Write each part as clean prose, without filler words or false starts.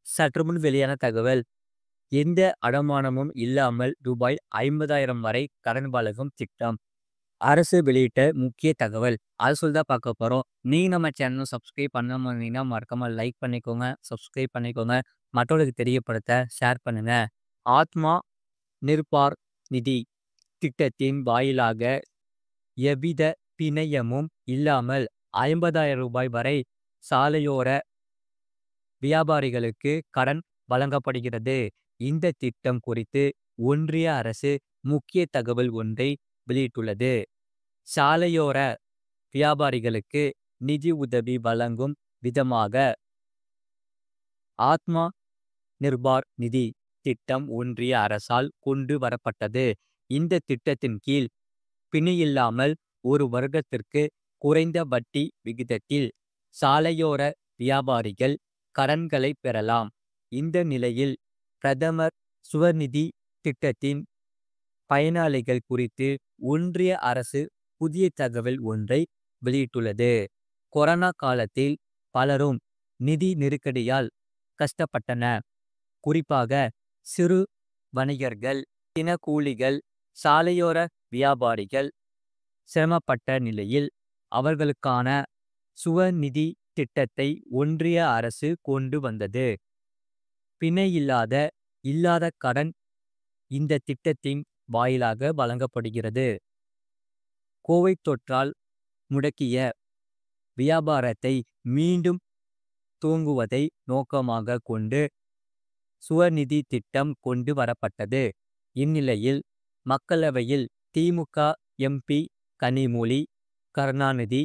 சற்றுமுன் வெளியான தகவல். எந்த அடமானமும் இல்லாமல் ரூபாய் 50,000 வரை கடன் வழங்கும் திட்டம். அரசு வெளியிட்ட முக்கிய தகவல். அது சொல்லி தான் பார்க்க போறோம். நீங்க நம்ம சேனல் சப்ஸ்கிரைப் பண்ணாம இருந்தீங்கன்னா மறக்காம லைக் பண்ணிக்கோங்க, சப்ஸ்கிரைப் பண்ணிக்கோங்க, மற்றவர்களுக்கு தெரியப்படுத்த ஷேர் பண்ணுங்க. ஆத்மா நிர்பார் நிதி திட்டத்தின் வாயிலாக எவ்வித பிணையமும் இல்லாமல் 50,000 ரூபாய் வரை சாலையோர வியாபாரிகளுக்கு கடன் வழங்கப்படுகிறது. இந்த திட்டம் குறித்து ஒன்றிய அரசு முக்கிய தகவல் ஒன்றை வெளியிட்டுள்ளது. சாலையோர வியாபாரிகளுக்கு நிதி உதவி வழங்கும் விதமாக ஆத்மா நிர்பார் நிதி திட்டம் ஒன்றிய அரசால் கொண்டு வரப்பட்டது. இந்த திட்டத்தின் கீழ் பிணையில்லாமல் ஒரு வருடத்திற்கு குறைந்த வட்டி விகிதத்தில் சாலையோர வியாபாரிகள் கடன்களை பெறலாம். இந்த நிலையில் பிரதமர் சுவநிதி திட்டத்தின் பயனாளிகள் குறித்து ஒன்றிய அரசு புதிய தகவல் ஒன்றை வெளியிட்டுள்ளது. கொரோனா காலத்தில் பலரும் நிதி நெருக்கடியால் கஷ்டப்பட்டனர். குறிப்பாக சிறு வணிகர்கள், தினக்கூலிகள், சாலையோர வியாபாரிகள் சிரமப்பட்ட நிலையில் அவர்களுக்கான சுவநிதி திட்டத்தை ஒன்றிய அரசு கொண்டு வந்தது. பிணை இல்லாத கடன் இந்த திட்டத்தின் வாயிலாக வழங்கப்படுகிறது. கோவிட் தொற்றால் முடக்கிய வியாபாரத்தை மீண்டும் துவங்குவதை நோக்கமாக கொண்டு சுவநிதி திட்டம் கொண்டு வரப்பட்டது. இந்நிலையில் மக்களவையில் திமுக எம்பி கனிமொழி கருணாநிதி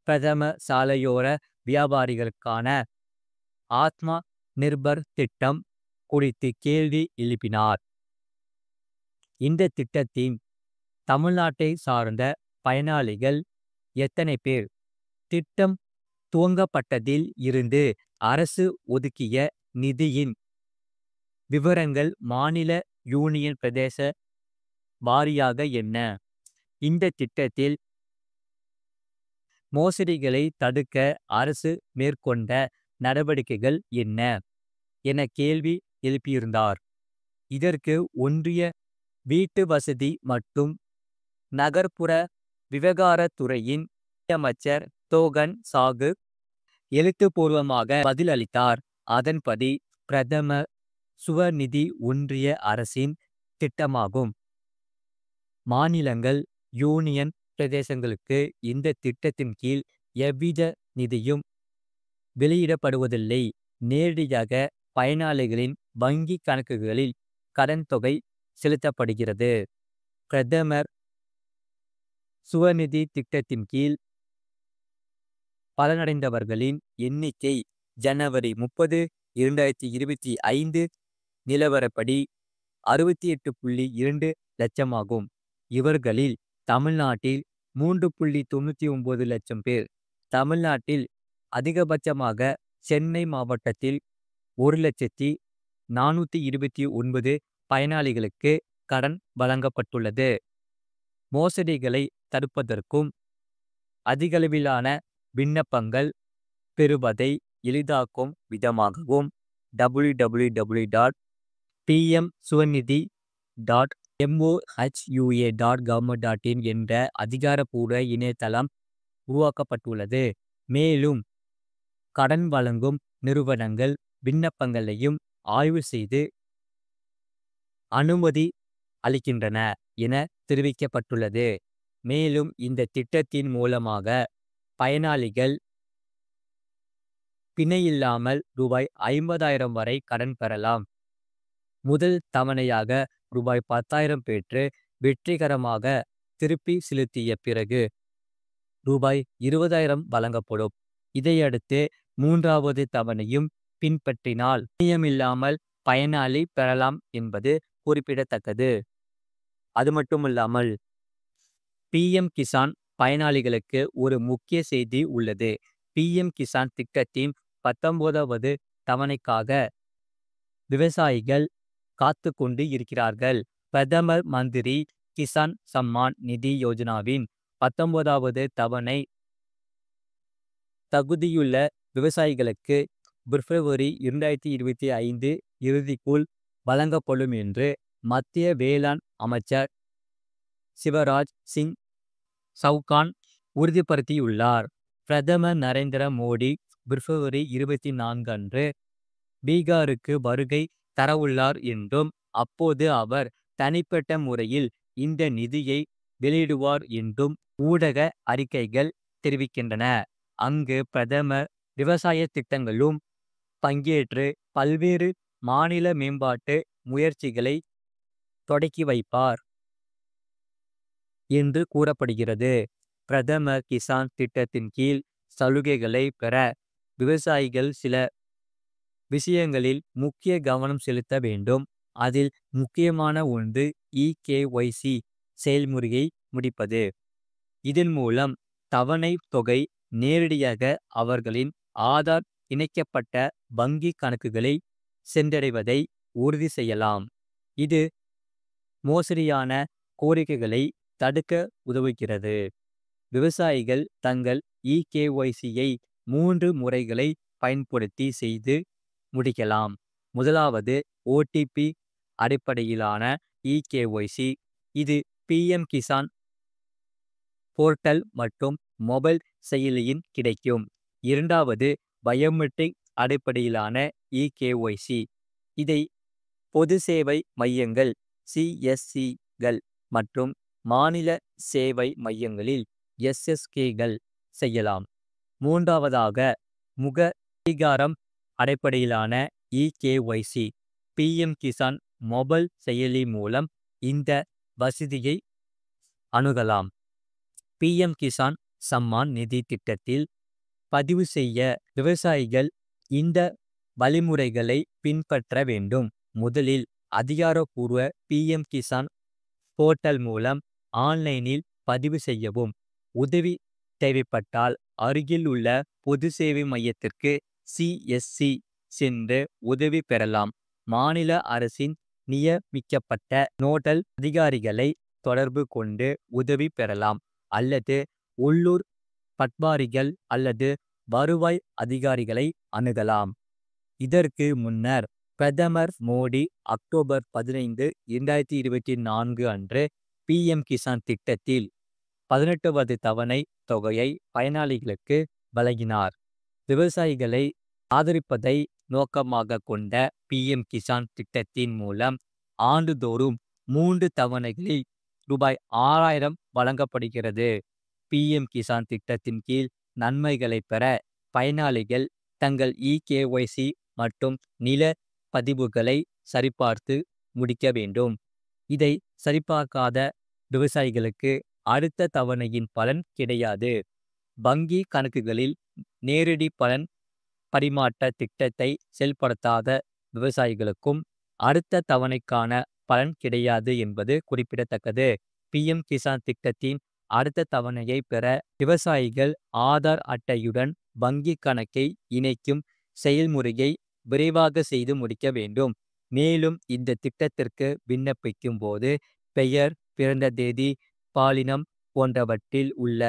பிரதம சாலையோர வியாபாரிகளுக்கான ஆத்மா நிர்பர் திட்டம் குறித்து கேள்வி எழுப்பினார். இந்த திட்டத்தின் தமிழ்நாட்டை சார்ந்த பயனாளிகள் எத்தனை பேர்? திட்டம் துவங்கப்பட்டதில் இருந்து அரசு ஒதுக்கிய நிதியின் விவரங்கள் மாநில, யூனியன் பிரதேச வாரியாக என்ன? இந்த திட்டத்தில் மோசடிகளை தடுக்க அரசு மேற்கொண்ட நடவடிக்கைகள் என்ன என கேள்வி எழுப்பியிருந்தார். இதற்கு ஒன்றிய வீட்டு வசதி மற்றும் நகர்ப்புற விவகாரத்துறையின் அமைச்சர் தோகன் சாகு எழுத்துப்பூர்வமாக பதிலளித்தார். அதன்படி பிரதம சுவநிதி ஒன்றிய அரசின் திட்டமாகும். மாநிலங்கள், யூனியன் பிரதேசங்களுக்கு இந்த திட்டத்தின் கீழ் எவ்வித நிதியும் வெளியிடப்படுவதில்லை. நேரடியாக பயனாளிகளின் வங்கி கணக்குகளில் கடன் தொகை செலுத்தப்படுகிறது. பிரதமர் சுவநிதி திட்டத்தின் கீழ் பலனடைந்தவர்களின் எண்ணிக்கை ஜனவரி 30, 2025 நிலவரப்படி 68.2 லட்சமாகும். இவர்களில் தமிழ்நாட்டில் 3.99 லட்சம் பேர். தமிழ்நாட்டில் அதிகபட்சமாக சென்னை மாவட்டத்தில் 1,429 பயனாளிகளுக்கு கடன் வழங்கப்பட்டுள்ளது. மோசடிகளை தடுப்பதற்கும் அதிகளவிலான விண்ணப்பங்கள் பெறுவதை எளிதாக்கும் விதமாகவும் www.pmsuvanidhi.mohua.government.in என்ற அதிகாரப்பூர்வ இணையதளம் உருவாக்கப்பட்டுள்ளது. மேலும் கடன் வழங்கும் நிறுவனங்கள் விண்ணப்பங்களையும் ஆய்வு செய்து அனுமதி அளிக்கின்றன என தெரிவிக்கப்பட்டுள்ளது. மேலும் இந்த திட்டத்தின் மூலமாக பயனாளிகள் பிணையில்லாமல் ரூபாய் 50,000 வரை கடன் பெறலாம். முதல் தவணையாக ரூபாய் 10,000 பெற்று வெற்றிகரமாக திருப்பி செலுத்திய பிறகு ரூபாய் 20,000 வழங்கப்படும். இதையடுத்து மூன்றாவது தவணையும் பின்பற்றினால் பிணையமில்லாமல் பயனாளி பெறலாம் என்பது குறிப்பிடத்தக்கது. அது மட்டுமல்லாமல் பிஎம் கிசான் பயனாளிகளுக்கு ஒரு முக்கிய செய்தி உள்ளது. பிஎம் கிசான் திட்டத்தின் 19வது தவணைக்காக விவசாயிகள் காத்து கொண்டு இருக்கிறார்கள். பிரதமர் மந்திரி கிசான் சம்மான் நிதி யோஜனாவின் 19வது தவணை தகுதியுள்ள விவசாயிகளுக்கு பிப்ரவரி 2025 இறுதிக்குள் வழங்கப்படும் என்று மத்திய வேளாண் அமைச்சர் சிவராஜ் சிங் சவுகான் உறுதிப்படுத்தியுள்ளார். பிரதமர் நரேந்திர மோடி பிப்ரவரி 24 அன்று பீகாருக்கு வருகை தரவுள்ளார் என்றும், அப்போது அவர் தனிப்பட்ட முறையில் இந்த நிதியை வெளியிடுவார் என்றும் ஊடக அறிக்கைகள் தெரிவிக்கின்றன. அங்கு பிரதமர் விவசாய திட்டங்களும் பங்கேற்று பல்வேறு மாநில மேம்பாட்டு முயற்சிகளை தொடக்கி வைப்பார் என்று கூறப்படுகிறது. பிரதமர் கிசான் திட்டத்தின் கீழ் சலுகைகளை பெற விவசாயிகள் சில விஷயங்களில் முக்கிய கவனம் செலுத்த வேண்டும். அதில் முக்கியமான ஒன்று EKYC செயல்முறையை முடிப்பது. இதன் மூலம் தவணை தொகை நேரடியாக அவர்களின் ஆதார் இணைக்கப்பட்ட வங்கி கணக்குகளை சென்றடைவதை உறுதி செய்யலாம். இது மோசடியான கோரிக்கைகளை தடுக்க உதவுகிறது. விவசாயிகள் தங்கள் EKYCயை 3 முறைகளை பயன்படுத்தி செய்து முடிக்கலாம். முதலாவது OTP அடிப்படையிலான EKYC. இது PM கிசான் போர்ட்டல் மற்றும் மொபைல் செயலியின் கிடைக்கும். இரண்டாவது பயோமெட்ரிக் அடிப்படையிலான EKYC. இதை பொது சேவை மையங்கள் CSCகள் மற்றும் மாநில சேவை மையங்களில் SSKகள் செய்யலாம். மூன்றாவதாக முக அங்கீகாரம் அடிப்படையிலான EKYC. PM கிசான் மொபைல் செயலி மூலம் இந்த வசதியை அணுகலாம். PM கிசான் சம்மான் நிதி திட்டத்தில் பதிவு செய்ய விவசாயிகள் இந்த வழிமுறைகளை பின்பற்ற வேண்டும். முதலில் அதிகாரப்பூர்வ PM கிசான் போர்ட்டல் மூலம் ஆன்லைனில் பதிவு செய்யவும். உதவி தேவைப்பட்டால் அருகில் உள்ள பொது சேவை மையத்திற்கு CSC சென்று உதவி பெறலாம். மாநில அரசின் நியமிக்கப்பட்ட நோடல் அதிகாரிகளை தொடர்பு கொண்டு உதவி பெறலாம். அல்லது உள்ளூர் பட்வாரிகள் அல்லது வருவாய் அதிகாரிகளை அணுகலாம். இதற்கு முன்னர் பிரதமர் மோடி அக்டோபர் 15, 2024 அன்று PM கிசான் திட்டத்தில் 18வது தவணை தொகையை பயனாளிகளுக்கு வழங்கினார். விவசாயிகளை ஆதரிப்பதை நோக்கமாக கொண்ட PM கிசான் திட்டத்தின் மூலம் ஆண்டுதோறும் 3 தவணைகளில் ரூபாய் 6000 வழங்கப்படுகிறது. PM கிசான் திட்டத்தின் கீழ் நன்மைகளை பெற பயனாளிகள் தங்கள் EKYC மற்றும் நில பதிவுகளை சரிபார்த்து முடிக்க வேண்டும். இதை சரிபார்க்காத விவசாயிகளுக்கு அடுத்த தவணையின் பலன் கிடையாது. வங்கி கணக்குகளில் நேரடி பலன் பரிமாற்ற திட்டத்தை செயல்படுத்தாத விவசாயிகளுக்கும் அடுத்த தவணைக்கான பலன் கிடையாது என்பது குறிப்பிடத்தக்கது. PM கிசான் திட்டத்தின் அடுத்த தவணையை பெற விவசாயிகள் ஆதார் அட்டையுடன் வங்கி கணக்கை இணைக்கும் செயல்முறையை விரைவாக செய்து முடிக்க வேண்டும். மேலும் இந்த திட்டத்திற்கு விண்ணப்பிக்கும் போது பெயர், பிறந்த தேதி, பாலினம் போன்றவற்றில் உள்ள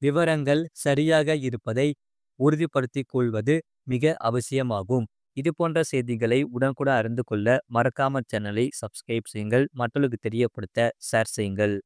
விவரங்கள் சரியாக இருப்பதை உறுதிப்படுத்திக் கொள்வது மிக அவசியமாகும். இதுபோன்ற செய்திகளை உடனுக்குடன் அறிந்து கொள்ள மறக்காம சேனலை சப்ஸ்கிரைப் செய்யுங்கள். மற்றவர்களுக்கு தெரியப்படுத்த ஷேர் செய்யுங்கள்.